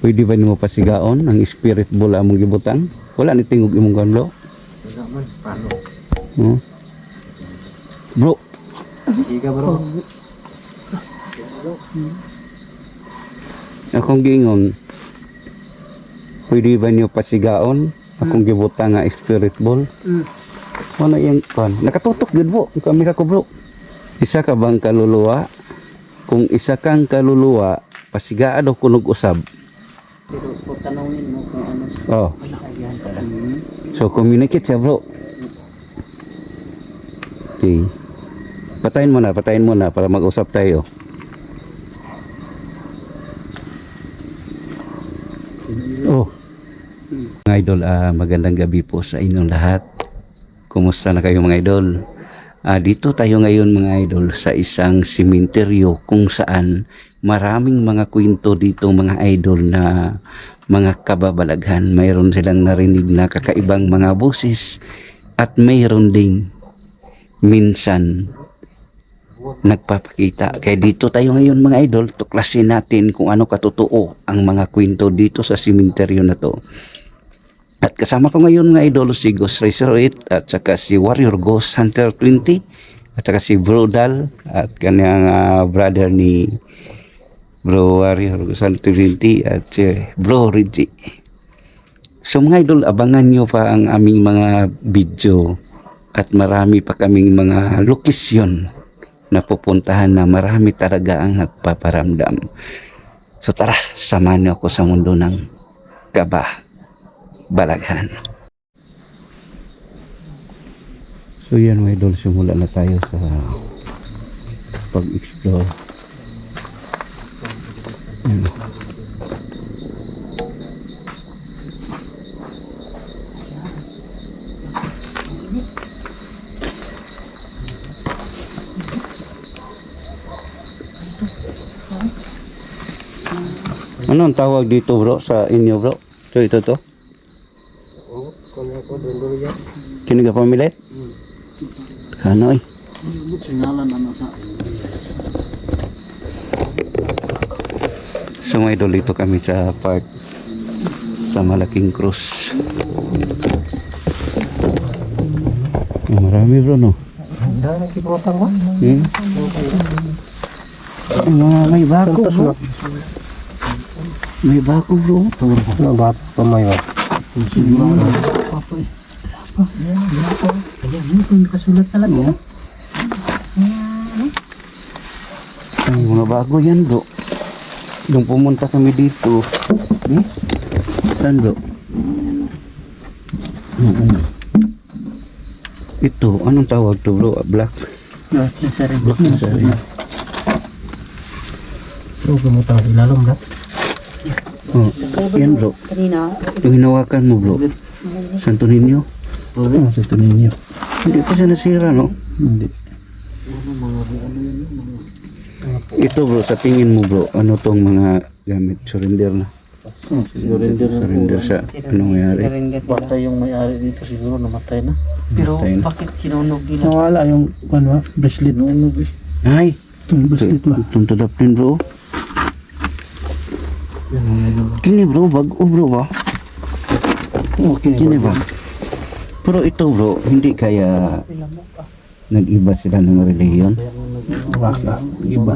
Pwede ba nimo pasigaon ang spirit ball among gibutang? Wala ni tingog imong kanlo. Wala man, paano? Hmm? Bro, Iga bro. akong giingon. Pwede ba niyo pasigaon akong gibutang nga spirit ball? Wala yang kan. Nakatutok gud bro. Kami ka ko bro. Isa ka bang kaluluwa? Kung isa kang kaluluwa, pasigaan daw kunog usab. Pero kung tanongin mo kung ano Oh. yan pala. So communicate siya bro. Okay. Patayin mo na para mag-usap tayo. Oh. Mga idol, magandang gabi po sa inyong lahat. Kumusta na kayo mga idol? Dito tayo ngayon mga idol sa isang sementeryo kung saan maraming mga kwento dito mga idol na mga kababalaghan. Mayroon silang narinig na kakaibang mga boses at mayroon ding minsan nagpapakita. Kaya dito tayo ngayon mga idol, tuklasin natin kung ano katotoo ang mga kwento dito sa sementeryo na to. At kasama ko ngayon mga idol si Ghost Racer 8 at saka si Warrior Ghost Hunter 20 at saka si Brodal at kanyang brother ni Bro Warrior Ghost Hunter 20 at si Bro Reggie. So mga idol, abangan nyo pa ang aming mga video at marami pa kaming mga lokasyon na pupuntahan na marami talaga ang nagpaparamdam. So tara, samahan niyo ako sa mundo ng kababalaghan. So yan mga idol, simula na tayo sa pag-explore. Ano ang tawag dito bro sa inyo bro? So ito to? Oo, kung ako doon yan. Kini ka pamilit? Kano eh? Sinalan ano sa So mga idol, dito kami sa park sa Malaking Cruz. Marami bro no? Handa na kiprotang ba? May bako bro. May bako bro. Ano ba pamayo? Ayan, kung nakasulat talaga. Ay, mga bago yan bro. Nung pumunta kami dito. Saan bro? Ito, anong tawag to bro? Black? Nasa rin. Black na sa rin. So, gumutang ilalong ba? Oh, yan bro. Kanina. Yung hinawakan mo bro. Santo Niño? Santo Niño. Hindi pa siya nasira no? Hindi. Ito bro, sa tingin mo bro, ano tong mga gamit? Surrender na. Surrender sa anong mayari? Patay yung may-ari dito siguro, namatay na. Pero Namatay na. bakit sinunog nila? Nawala yung ano, bracelet. Ay! Yung bracelet ba? Itong tadapin bro. Kini bro, bago bro ba? Okay. Kini ba? Pero ito bro, hindi kaya nag-iba sila ng reliyon? Baka. Iba.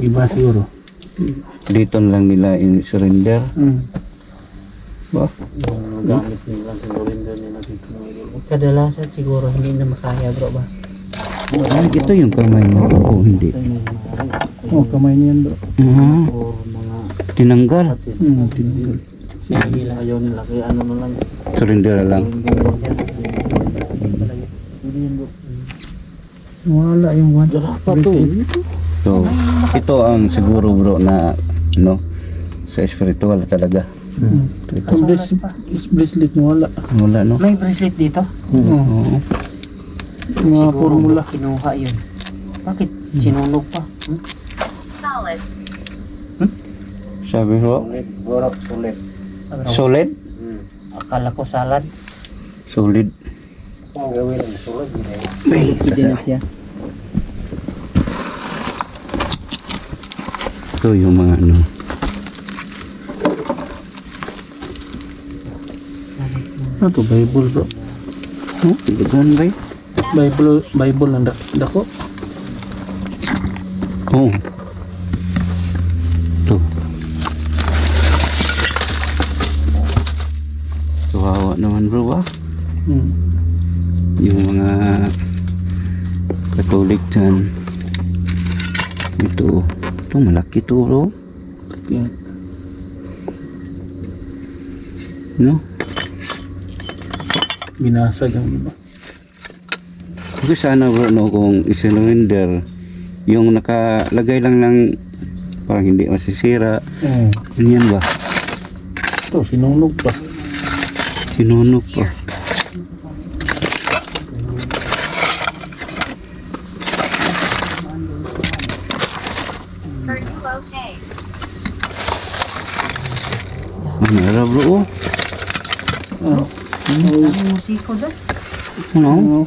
Iba siguro. Dito lang nila in-surrender. Ba? Gamit nila, sinurinder nila dito. Kadalasan siguro hindi na makaya bro ba? Ay, ito yung kamay mo. Oo, hindi. Oh, kamay niyan bro. O mga Tinanggal. Tinanggal. nila ayaw nila, kaya ano na lang. Surrender na lang. Nawala yung one. So, ito ang siguro bro na no, sa spiritual talaga. Ang bracelet nawala. Wala no? May bracelet dito? Oo. Mga formula. Kinuha yun. Bakit? Sinunog pa? Sabi bro, Siguro sulit. solid? Akala ko salad. Solid. Ang gawin ng sulit. May Diyan siya. ito yung mga ano, Ano to? Bible bro. Oh, tigagan bay. Bible ang dako. Oh. Ito. Kawawa naman bro ah. Hmm. Yung mga Katolik dyan. Ito. Ito malaki to bro. Yan. No? Binasag ang iba. Okay, sana bro no kung isinurrender yung nakalagay lang ng parang hindi masisira. Ganyan ba? Ito, sinunog pa. Sinunog pa. Are you okay? Ano na bro? Oh. Musiko doon. Ano? Ano?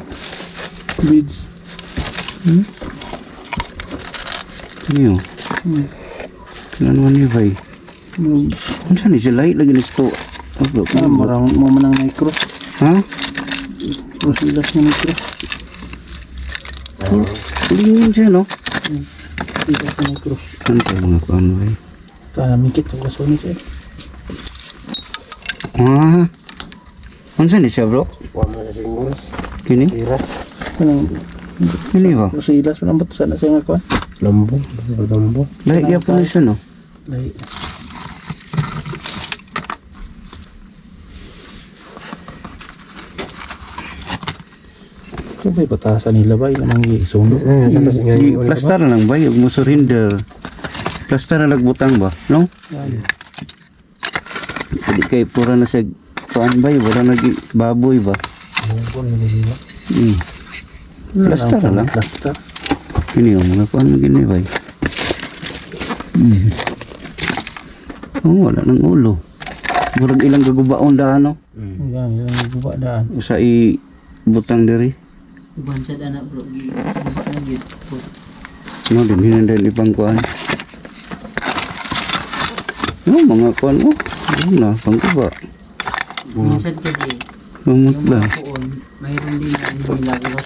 Beads. Ano yun? Ano naman yun bay? Ano saan sila? Lagi na ito. Marang mo manang may cross. Ha? Crosilas na may cross. Lingin siya no? Crosilas na may cross. Ano tayo mga paano bay? Kaya mikit ang kaso ni siya. Ah. Ano saan siya bro? Wala na siguro. Kini? Iras. Anong Kini ba? crosilas pa naman sana siya nga kuhan. Lambo. Lambo. Lagi kaya pa na siya no? Lahi. Ito ba'y patasan nila ba? Yung mga isundo. Di plaster na lang ba? Huwag mo surrender. Plaster na lagbutang ba? No? Hindi kay pura na sa paan ba? Wala nag baboy ba? Hmm. Plaster na lang. Plaster. Kini yung mga paan mo gini ba? Hmm. Oh, wala nang ulo. Murag ilang gagubaon daan no? Yan, yung guba daan. Usa i butang diri. Bansad anak bro. Gid. No, din hinandan ibang kuan. No, mga kuan mo. Ano na, pangkuba. Bansad kadi. Mamut Yung lang. mga poon, mayroon din ang milagro.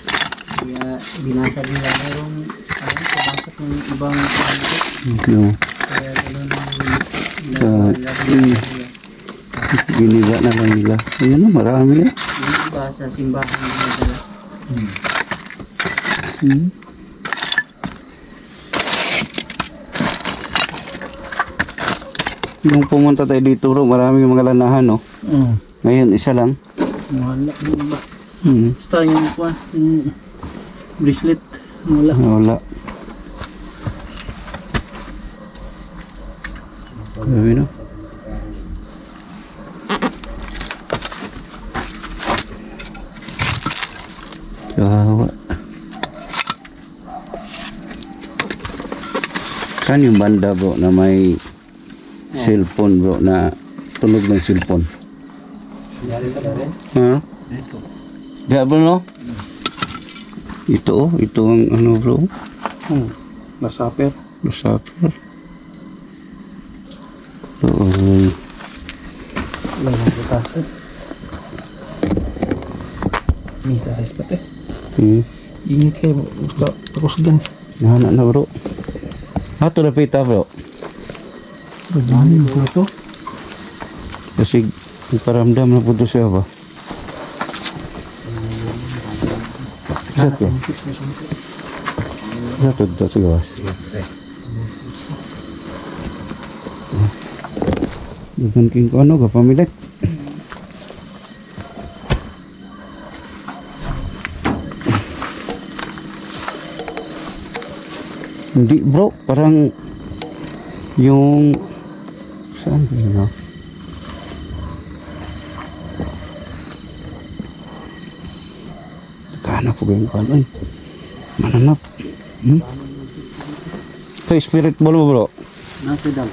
Kaya binasa nila mayroong pumasok ng ibang kanto. No. Kaya gano'n Ah, Giniba na lang nila. Ayan na, marami eh. yung iba sa simbahan na nadala. Nung pumunta tayo dito bro, marami yung mga lanahan no. Ngayon, isa lang. Wala yung iba. Hmm. Basta yung kuhan, yung bracelet. Wala. Wala. Grabe no. Kawawa. Kan yung banda bro na may cellphone bro na tunog ng cellphone. Ha? Diya bro no? Ito oh, ito ang ano bro. Nasaper. Lusapper. Ito Wala nang butasan. Minta ay pati. Ingit kayo. Tapos gan. Nahanak na bro. Ato na pita bro. Dami po ito. Kasi paramdam na po ito siya ba? Sat ya? Sat ito sa gawas. Bukan king ko ano ka pamilit. Hindi bro, parang yung saan ba yun ah? Nagkahanap ko ba yung kwan? Ay, mananap. Sa spirit ball mo bro? Nasa daw.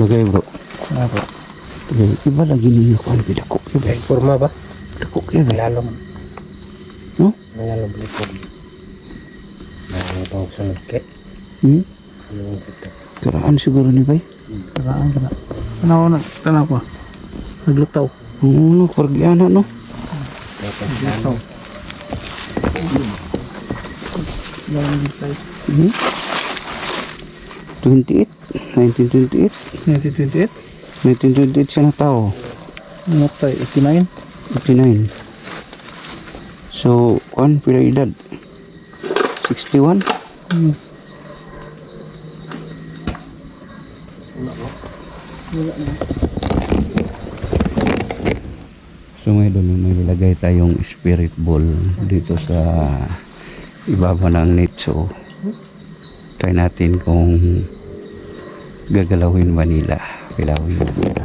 Bagay bro. Apa? Bagay, iba lagi ninyo kwan. Pidakok yun ba? Forma ba? Pidakok yun ba? Lalong. No? Lalong likod. Lalong sa nagkit. Hmm? Karaan siguro ni bay. Karaan ka na. Tanaw na. Tanaw ko. Naglutaw. No, Korgiana, no? Dito. Yan yung price. Mhm. 28, 1928. 1928. 1928 siya na tao. Namatay, 89. 59. So, kuan pila edad? 61? Hmm. So may doon may ilagay tayong spirit ball dito sa ibaba ng nicho. Try natin kung gagalawin ba nila. Pilawin ba nila.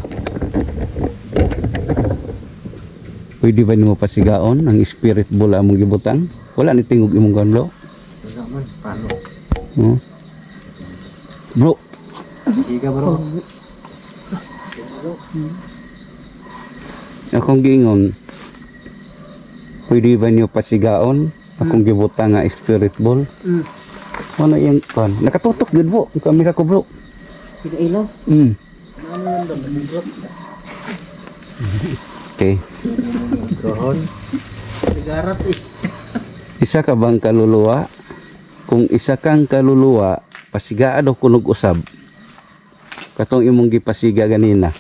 Pwede ba nimo pasigaon ang spirit ball among gibutang? Wala ni tingog imong ganlo. Wala man, paano? No? Bro, Higa bro. akong giingon, pwede ba niyo pasigaon akong gibutang nga spirit ball? Ano yung kan? Nakatutok gud bro. Ang kamera ko bro. Higa ilaw. Mm. Ano yan doon? Bro. Okay. Doon. Sigarat eh. Isa ka bang kaluluwa? Kung isa kang kaluluwa, pasigaan o kunog usab. Katong imong gipasiga ganina.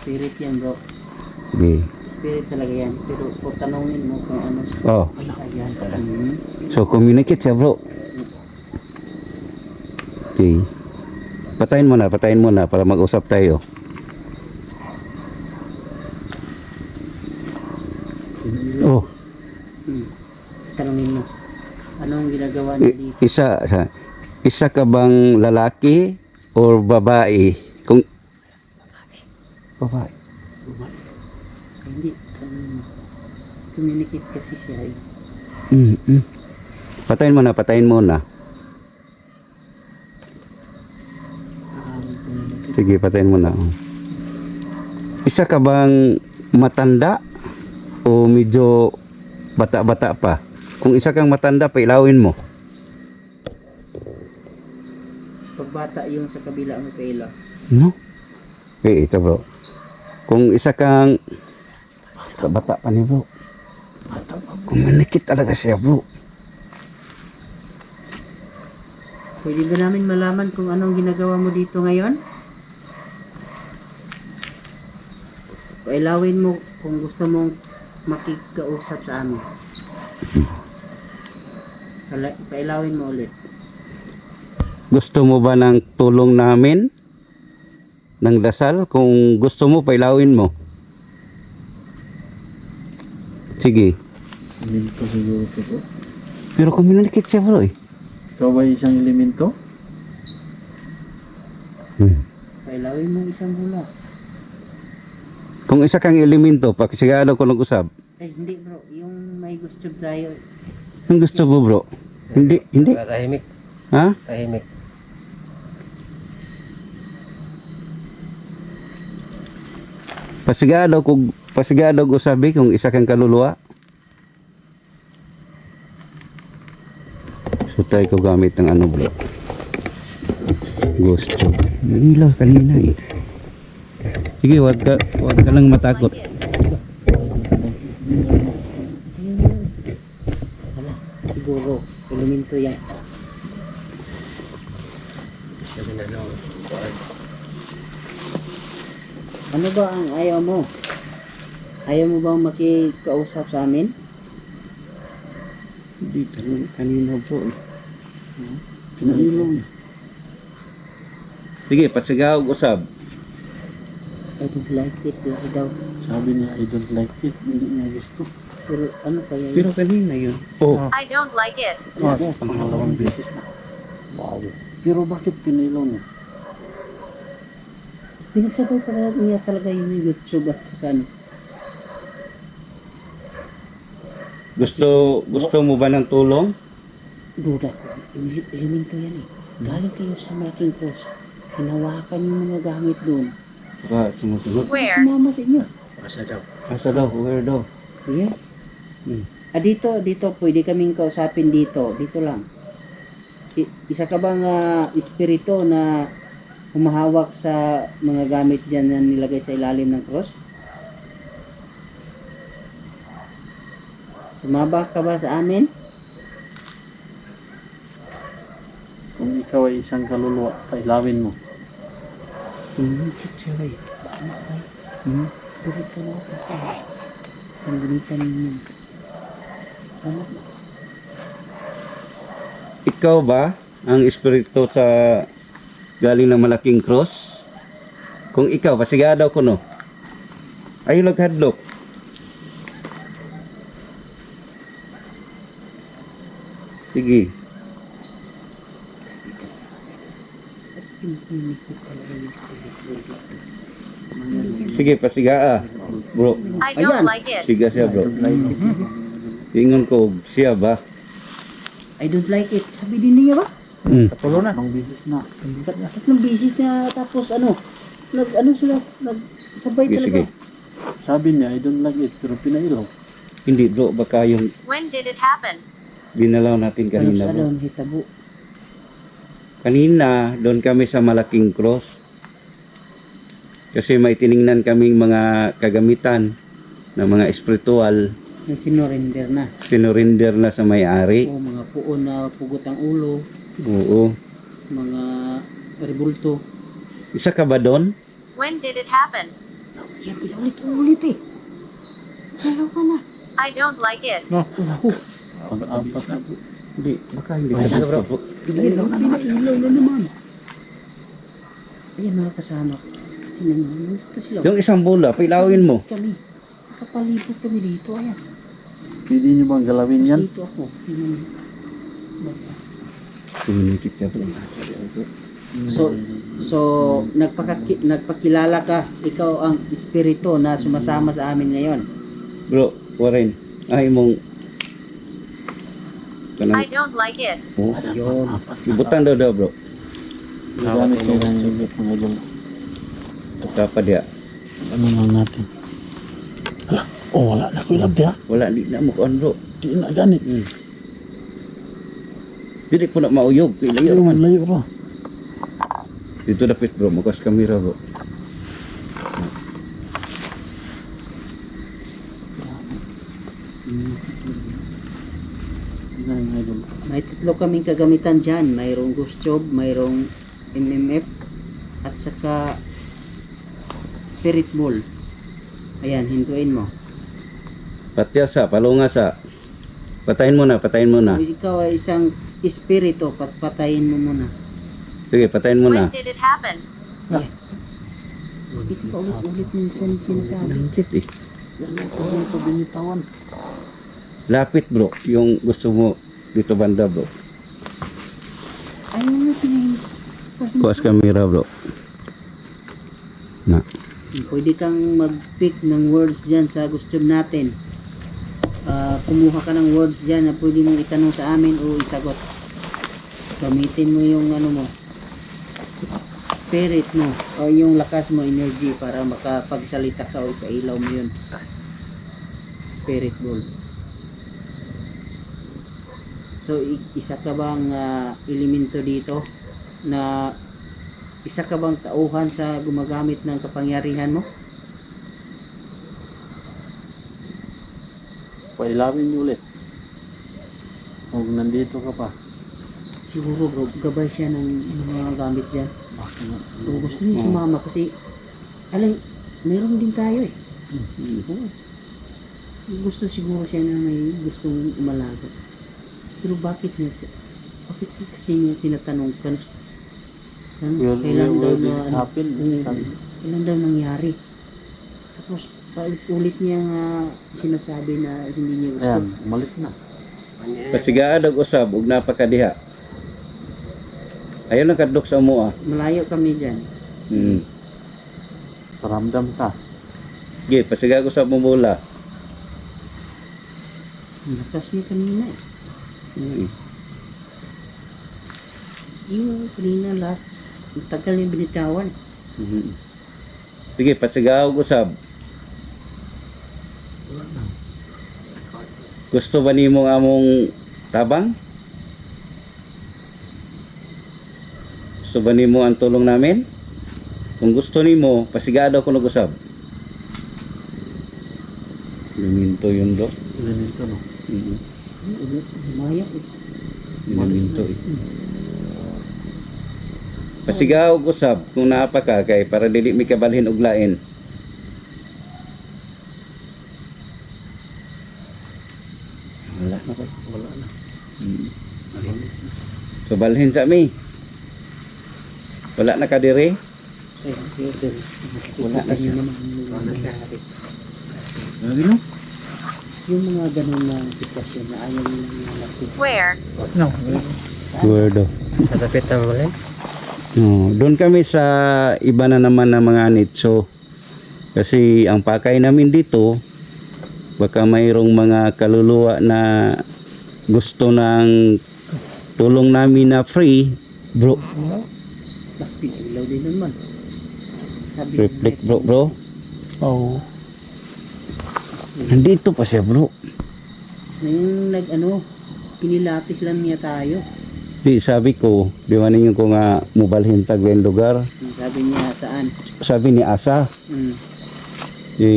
Spirit yan bro. Sige. Spirit talaga yan. Pero kung tanongin mo kung ano. Oh, Ano yan talaga. so communicate siya bro. Okay. Patayin mo na para mag-usap tayo. Oh, Tanongin mo. Anong ginagawa niya dito? isa ka bang lalaki or babae? Kung babae. Hindi. Tanongin mo. Communicate kasi siya eh. Patayin mo na. Communicate. Sige, patayin mo na. Isa ka bang matanda o medyo bata-bata pa? Kung isa kang matanda, pailawin mo. Pagbata yung sa kabila mo kaila. No? Okay, ito bro. Kung isa kang bata pa ni bro. Kumanikit talaga siya bro. Pwede ba namin malaman kung anong ginagawa mo dito ngayon? Pailawin mo kung gusto mong makikausap sa amin. Pailawin mo ulit. Gusto mo ba ng tulong namin? Ng dasal? Kung gusto mo, pailawin mo. Sige. Elemento siguro ito bro. Pero kumanikit siya bro eh. Ikaw ba isang elemento? Pailawin mo isang hula. Kung isa kang elemento, pakisigado ko nag-usap. Eh hindi bro, yung may gusto tayo. Ang gusto mo bro? Hindi. Tahimik. Ha? Tahimik. Pasigado ko sabi kung isa kang kaluluwa. So tayo ko gamit ng ano bro. Gusto. Ilaw kanina eh. Sige, wag ka lang matakot. Wala, siguro, elemento yan. Ano ba ang ayaw mo? Ayaw mo bang makikausap sa amin? Hindi, kanina bro. Kanina. Sige, pasigaw usab. I don't like it, laki daw. Sabi niya, I don't like it. Hindi niya gusto. Pero ano kaya yun? Pero kanina yun. Oh. I don't like it. Pangalawang beses na. Wow. Pero bakit pinilaw niya? Pinagsabaw talaga niya talaga yung YouTube at saka ano. Gusto mo ba ng tulong? Duda ko, elemento yan eh. Galing kayo sa malaking cross. Hinawakan yung mga gamit doon. Ba, sumusunod. Where? Sumama sa inyo. Asa daw, where daw? Sige. Dito, pwede kaming kausapin dito. Dito lang. Isa ka bang espiritu na humahawak sa mga gamit dyan na nilagay sa ilalim ng cross? Sumaba ka ba sa amin? Kung ikaw ay isang kaluluwa, kailawin mo. Sinisip siya ba? Tama ba? Tulit ka na ako sa ang gunitan ninyo. Tama ba? Ikaw ba ang espiritu sa galing ng malaking cross? Kung ikaw, pasiga daw ko no. Ayaw laghadlok. Sige. Sige, pasiga bro. I don't like it. Siga siya bro. Ingon ko, siya ba? I don't like it. Sabi din niya ba? Katulo na. Nung bisis na. Tatlong bisis na tapos ano sila, nagsabay Sige, talaga. sige. Sabi niya, I don't like it, pero pinailaw. Hindi bro, baka yung When did it happen? dinalaw natin Ano kanina sa bro. doon, hitabo. Kanina, doon kami sa malaking cross. Kasi may tiningnan kaming mga kagamitan ng mga espiritual, Na sinurrender na. sinurinder na sa may-ari. O mga puon na pugot ang ulo, Oo. mga rebulto. Isa ka ba doon? When did it happen? Yan, pinaulit-ulit eh. Pero ka na. I don't like it. Pag-apat na. Hindi, baka hindi Ay, ka bro. bro. Pinailaw na naman. Ayan mga kasama. Sinanunod ka sila. Yung isang bola, pailawin mo. Kami. Kapalibot kami dito. Ayan. Pwede niyo bang galawin yan? Dito ako. Suminikip ka bro. So nagpakilala ka. Ikaw ang espiritu na sumasama sa amin ngayon. Bro, Warren, ay mong I kanang don't like it. oh, Yun. ibutan daw bro. Gamit niyo ng sigit mga idol. Kapa dia. Ano lang natin? Hala, wala na ko ilab dia. Wala di na mo kuan bro. Di na ganit. Dili po na mauyog. Ilayo man. Layo pa. Dito dapat bro, makas kamera bro. Tingnan mga idol. May tatlo kaming kagamitan dyan. Mayroong ghost job, mayroong MMF, at saka spirit ball. Ayan, hintuin mo. Patyasa, palungasa. Patayin mo na, patayin mo na. Kung ikaw ay isang espiritu, patayin mo muna. Sige, patayin mo na. When did it happen? Ito pa ulit-ulit minsan sinasabi. Langkit eh. Yan ang ito binitawan. Lapit bro, yung gusto mo dito banda bro. Ayaw na pinahin. Kuas kamera bro. Na. Pwede kang mag-pick ng words dyan sa gusto natin. Kumuha ka ng words dyan na pwede mong itanong sa amin o isagot. Gamitin mo yung ano mo, spirit mo o yung lakas mo, energy para makapagsalita ka o ikailaw mo yun. Spirit ball. So isa ka bang elemento dito na isa ka bang tauhan sa gumagamit ng kapangyarihan mo? Pailawin niyo ulit. Kung nandito ka pa. Siguro bro, gabay siya ng mga gamit dyan. So, gusto niya sumama kasi alam, meron din tayo eh. Oo. Gusto siguro siya na may gustong umalaga. Pero bakit kasi niya tinatanong ka kailan daw will na happen. kailan daw nangyari. Tapos paulit niya sinasabi na hindi niya gusto. Ayan, umalis na. Pasigaan og usab ug napakadiha. Ayaw na kadlok sa mua. Malayo kami dyan. Paramdam ka. Sige, pasigaan ko sa bola. Lakas niya kanina eh. Yung kanina last, ang tagal yung binitawan. Sige, pasigaan og usab. Gusto ba nimo nga among tabang? Gusto ba nimo ang tulong namin? Kung gusto nimo, pasigado ko nag-usab. Luminto yun, bro. Ganito no. Mayak eh. Maminto eh. Pasigaw og usab kung naapa ka kay para dili mi kabalhin og lain. Wala na ba? Wala na. So balhin sa mi. Wala na ka diri? Wala na siya. Ano no? Yung mga ganun na sitwasyon na ayaw yung mga lapit. Where? No. Word. Sa tapit na wala. No, doon kami sa iba na naman na mga nitso. Kasi ang pakay namin dito, baka mayroong mga kaluluwa na gusto ng tulong namin na free, bro. Lapit, ilaw din naman. Sabi Reflect bro. Oo. Nandito pa siya bro. Yung pinilapit lang niya tayo. Di sabi ko, di man ninyo ko nga mubalhin tag yung lugar. Sabi niya saan? Sabi ni Asa, Hmm. di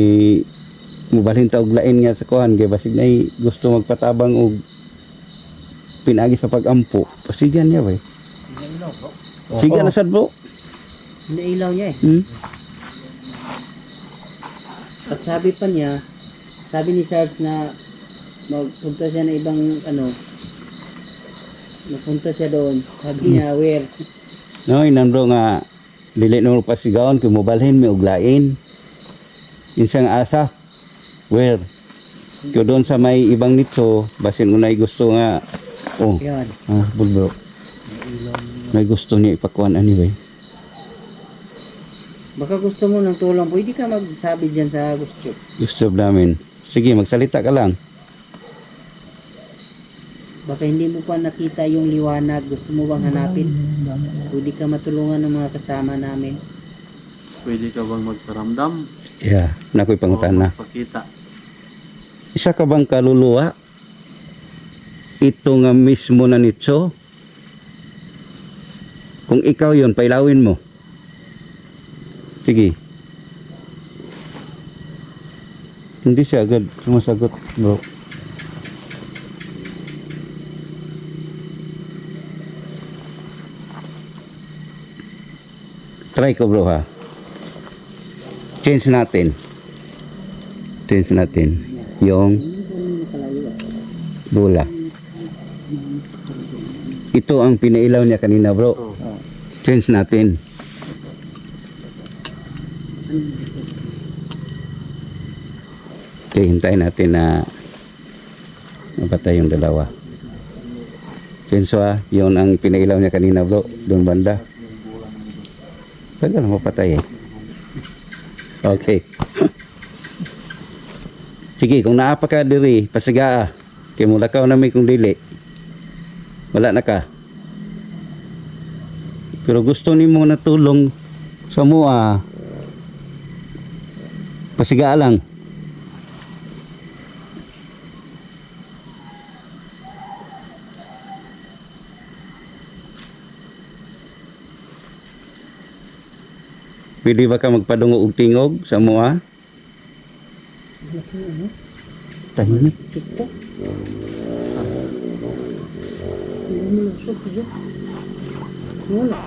mubalhin ta og lain nga sa kuhan kay basig na gusto magpatabang og pinagi sa pagampo. Pasigan niya ba? Sigan na sad bro. Nailaw niya eh. Hmm? At sabi pa niya, sabi ni Charles na magpunta siya na ibang napunta siya doon. Sabi niya, where? No, inan bro nga dili no pasigaon kay mubalhin mi og lain. Insang Asa. Where? Kyo doon sa may ibang nitso, basin unay gusto nga Yan. bro. May gusto niya ipakuan anyway. Baka gusto mo ng tulong, pwede ka magsabi dyan sa gusto. Gusto namin. Sige, magsalita ka lang. Baka hindi mo pa nakita yung liwanag, gusto mo bang hanapin? Pwede ka matulungan ng mga kasama namin. Pwede ka bang magparamdam? Yeah, nakoy pangutana. Pakita. Isa ka bang kaluluwa? Ito nga mismo na nitso? Kung ikaw yon, pailawin mo. Sige. Hindi siya agad sumasagot, bro. Try ko, bro, ha. Change natin. Yung bola. Ito ang pinailaw niya kanina, bro. Change natin. Okay, hintayin natin na mapatay yung dalawa. Penswa, yun ang pinailaw niya kanina, bro. Doon banda. Tagal mapatay eh. Okay. Sige, kung naapa ka diri, pasigaa. Kaya mula ka na may kung dili. Wala na ka. Pero gusto ni mo na tulong sa mua. Pasigaa lang. Pwede ba ka magpadungo og tingog sa mua? Tahimik. TikTok? Wala.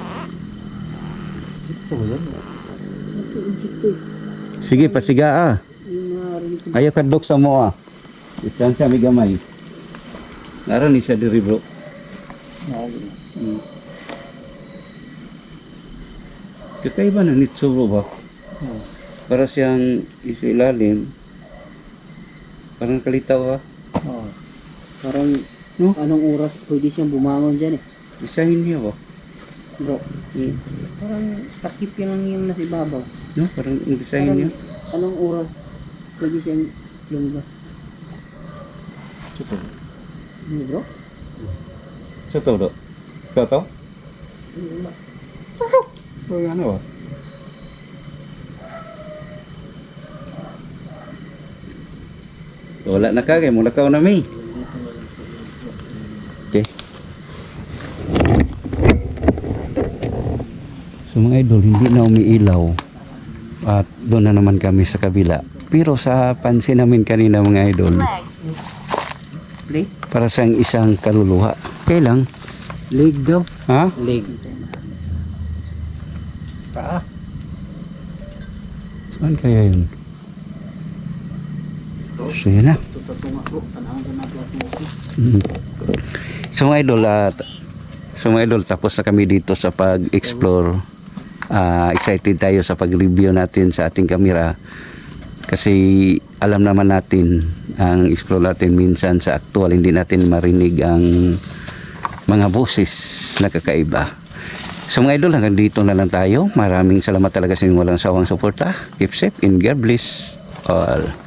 Sige, pasigaa. Ayaw kadlok sa mua. Distansya may gamay. Naroon ni siya diri, bro. Kakaiba na nitso, bro, ba? Para siyang isa ilalim. Parang kalitaw, ha? Parang anong oras pwede siyang bumangon dyan eh. Isahin niya, ba? Bro, parang takip yan lang yung nasa ibabaw. No? Parang isahin niya. Anong oras pwede siyang lumabas? Ito. Bro? Ito, bro. Ito? So, ano, ba? Wala na ka, kaya mula ka na may. Okay. So mga idol, hindi na umiilaw. At doon na naman kami sa kabila. Pero sa pansin namin kanina mga idol, Leg. Play? Para sa isang kaluluwa. Okay lang. Leg daw. Ha? Leg. Paa. Saan kaya yun? So yun na. Mm. So mga idol, tapos na kami dito sa pag-explore. Excited tayo sa pag-review natin sa ating kamera. Kasi alam naman natin, ang explore natin minsan sa actual, hindi natin marinig ang mga boses na kakaiba. So mga idol, hanggang dito na lang tayo. Maraming salamat talaga sa inyong walang sawang suporta. Keep safe and God bless all.